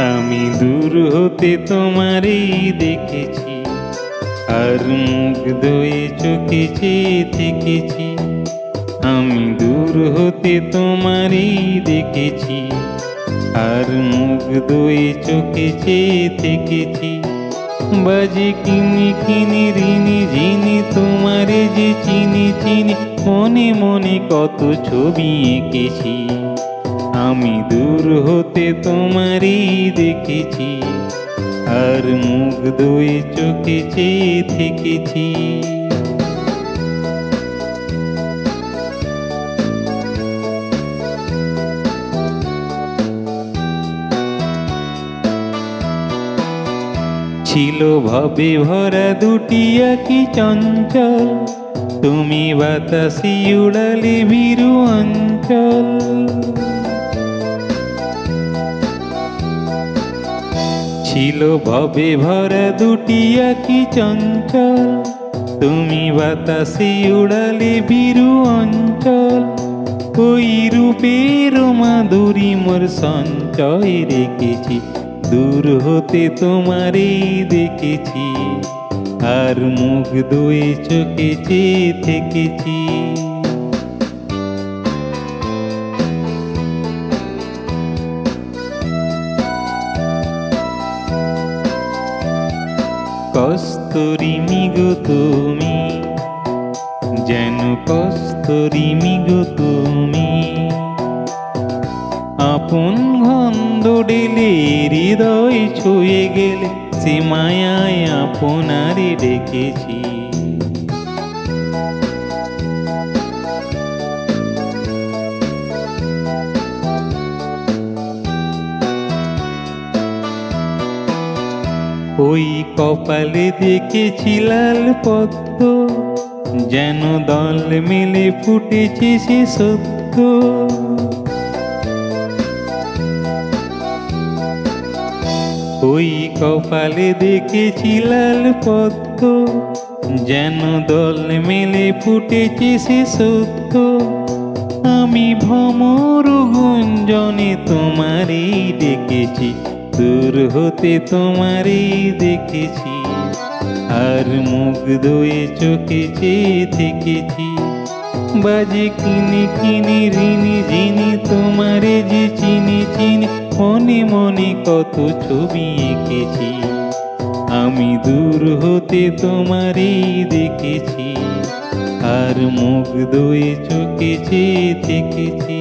আমি দূর হতে তোমারই দেখেছি, আর মুগ্ধ হয়ে চোখে চেয়ে থেকেছি। আমি দূর হতে তোমারই দেখেছি, আর মুগ্ধ হয়ে চোখে চেয়ে থেকেছি। বাজে কিনি কিনি ঋণী ঝিনি তোমারে যে চিনি চিনি, মনে মনে কত ছবি এঁকেছি। আমি দূর হতে তোমারই দেখেছি, আর মুগ্ধ হয়ে চোখে চেয়ে থেকেছি। ছিল ভবে ভরা দুটি আঁখি চঞ্চল, তুমি বাতাসি উড়ালে ভীরু অঞ্চল। ছিল ভবে ভরা দুটি আঁখি চঞ্চল, তুমি বাতাসে উড়ালে ভীরু অঞ্চল। ওই রূপের মাধুরী মোর সঞ্চয় রেখেছি, দূর হতে তোমারই দেখেছি, আর মুগ্ধ হয়ে চোখে চেয়ে থেকেছি। কস্তুরী মিগো তুমি, যেন কস্তুরী মিগো তুমি। আপন গন্ধ ঢেলে হৃদয় ছুঁয়ে গেলে, সে মায়ায় আপনারে ডেকেছি। ওই কপালে দেখেছি লাল পদ্ম, যেন দল মেলে ফুটেছে সে সত্য। ওই কপালে দেখেছি লাল পদ্ম, যেন দল মেলে ফুটেছে সে সত্য। আমি ভ্রমর গুঞ্জনে তোমারই ডেকেছি, দূর হতে তোমারই দেখেছি, আর মুগ্ধ হয়ে চোখে চেয়ে থেকেছি। বাজে কিনি কিনি ঋণী ঝিনি তোমারে যে চিনি চিনি, মনে মনে কত ছবি এঁকেছি। আমি দূর হতে তোমারই দেখেছি, আর মুগ্ধ হয়ে চোখে চেয়ে থেকেছি।